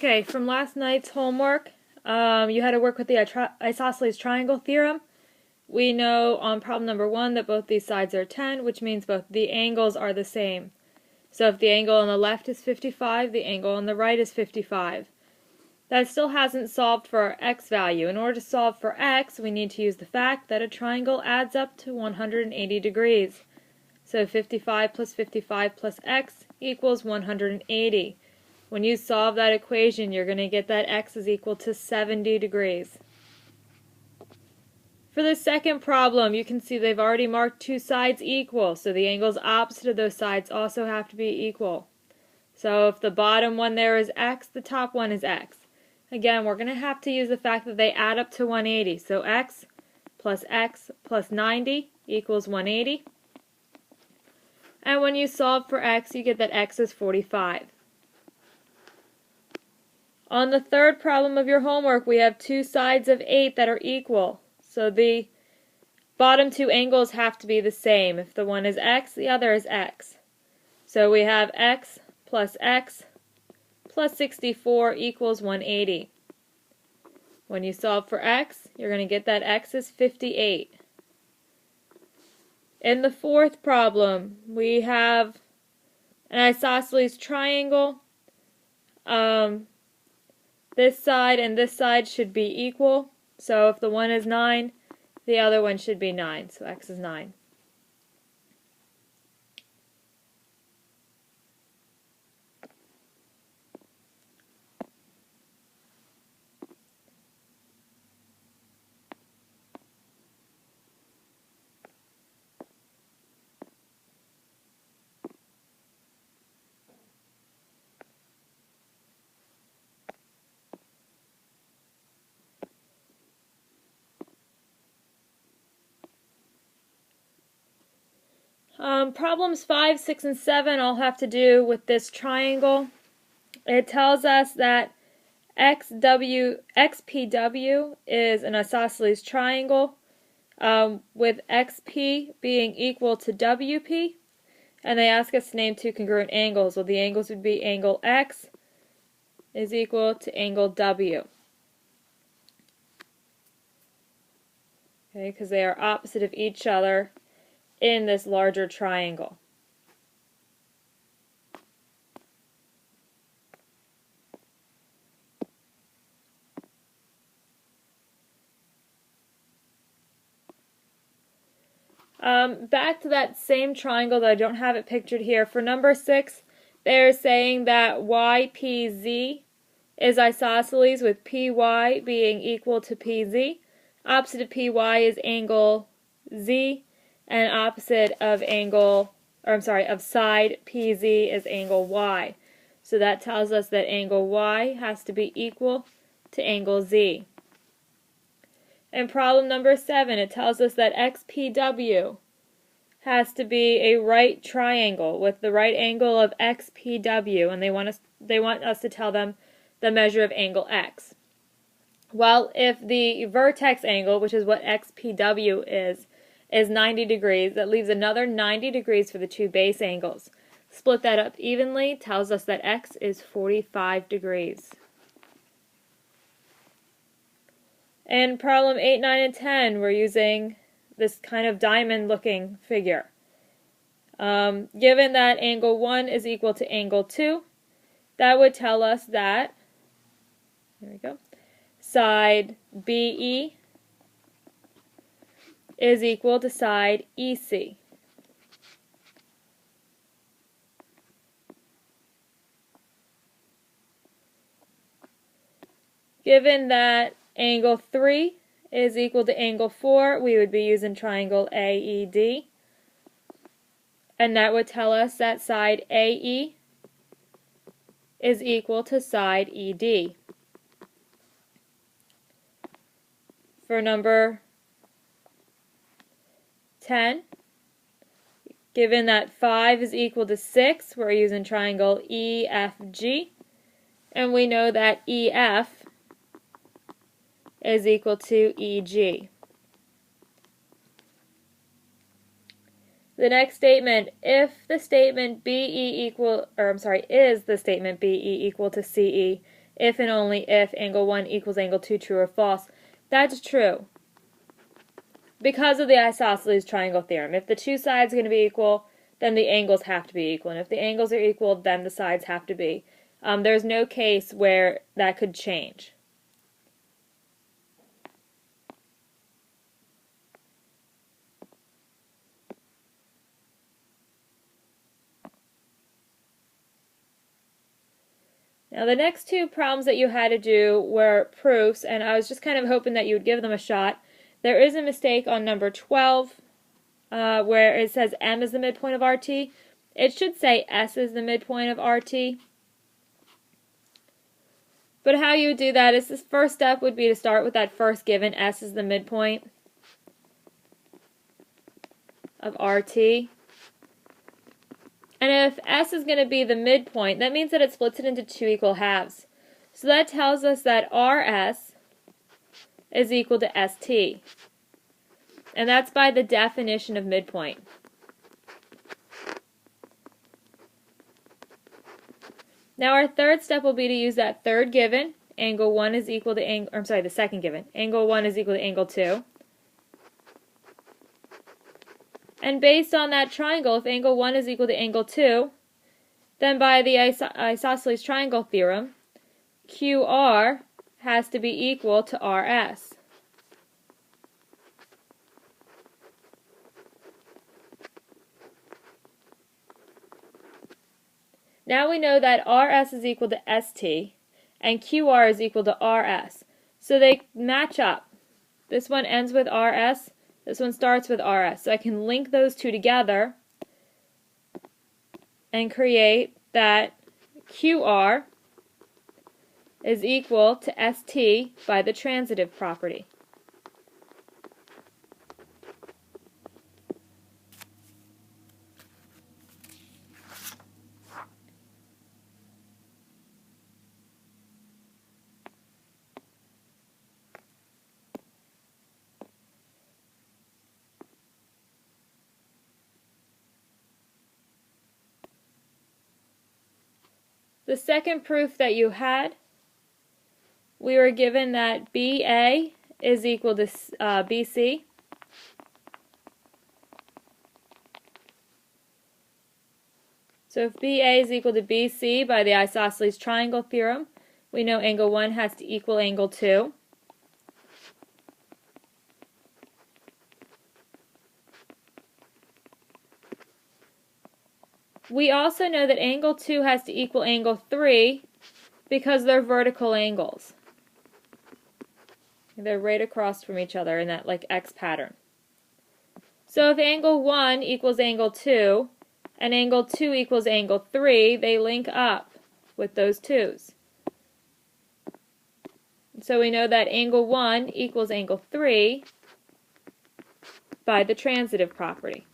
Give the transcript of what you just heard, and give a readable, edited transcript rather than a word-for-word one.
Okay, from last night's homework, you had to work with the isosceles triangle theorem. We know on problem number 1 that both these sides are 10, which means both the angles are the same. So if the angle on the left is 55, the angle on the right is 55. That still hasn't solved for our x value. In order to solve for x, we need to use the fact that a triangle adds up to 180 degrees. So 55 plus 55 plus x equals 180. When you solve that equation, you're going to get that x is equal to 70 degrees. For the second problem, you can see they've already marked two sides equal, so the angles opposite of those sides also have to be equal. So if the bottom one there is x, the top one is x. Again, we're going to have to use the fact that they add up to 180. So x plus 90 equals 180. And when you solve for x, you get that x is 45. On the third problem of your homework, we have two sides of 8 that are equal. So the bottom two angles have to be the same. If the one is x, the other is x. So we have x plus 64 equals 180. When you solve for x, you're going to get that x is 58. In the fourth problem, we have an isosceles triangle. This side and this side should be equal. So if the one is 9, the other one should be 9. So x is 9. Problems 5, 6, and 7 all have to do with this triangle. It tells us that XPW is an isosceles triangle with XP being equal to WP, and they ask us to name two congruent angles. Well, the angles would be angle X is equal to angle W. Okay, because they are opposite of each other in this larger triangle. Back to that same triangle, though I don't have it pictured here. For number 6, they're saying that YPZ is isosceles with PY being equal to PZ. Opposite of PY is angle Z, and opposite of side PZ is angle Y. So that tells us that angle Y has to be equal to angle Z. In problem number 7, it tells us that XPW has to be a right triangle with the right angle of XPW, and they want us to tell them the measure of angle X. Well, if the vertex angle, which is what XPW is 90 degrees, that leaves another 90 degrees for the two base angles. Split that up evenly, tells us that X is 45 degrees. In problem 8, 9, and 10, we're using this kind of diamond-looking figure. Given that angle 1 is equal to angle 2, that would tell us that, here we go, side BE is equal to side EC. Given that angle 3 is equal to angle 4, we would be using triangle AED. And that would tell us that side AE is equal to side ED. For number 10, given that 5 is equal to 6, we're using triangle EFG. And we know that EF is equal to EG. The next statement, if the statement is the statement BE equal to CE, if and only if angle 1 equals angle 2, true or false. That's true because of the isosceles triangle theorem. If the two sides are going to be equal, then the angles have to be equal. And if the angles are equal, then the sides have to be. There's no case where that could change. Now the next two problems that you had to do were proofs, and I was just kind of hoping that you would give them a shot. There is a mistake on number 12 where it says M is the midpoint of RT. It should say S is the midpoint of RT. But how you would do that is this first step would be to start with that first given, S is the midpoint of RT. And if S is going to be the midpoint, that means that it splits it into two equal halves. So that tells us that RS is equal to ST. And that's by the definition of midpoint. Now our third step will be to use that third given, angle 1 is equal to angle, I'm sorry, the second given, angle 1 is equal to angle 2. And based on that triangle, if angle 1 is equal to angle 2, then by the isosceles triangle theorem, QR has to be equal to RS. Now we know that RS is equal to ST and QR is equal to RS. So they match up. This one ends with RS. This one starts with RS. So I can link those two together and create that QR is equal to ST by the transitive property. The second proof that you had, we were given that BA is equal to BC. So if BA is equal to BC by the isosceles triangle theorem, we know angle 1 has to equal angle 2. We also know that angle 2 has to equal angle 3 because they're vertical angles. They're right across from each other in that like X pattern. So if angle 1 equals angle 2 and angle 2 equals angle 3, they link up with those 2's. So we know that angle 1 equals angle 3 by the transitive property.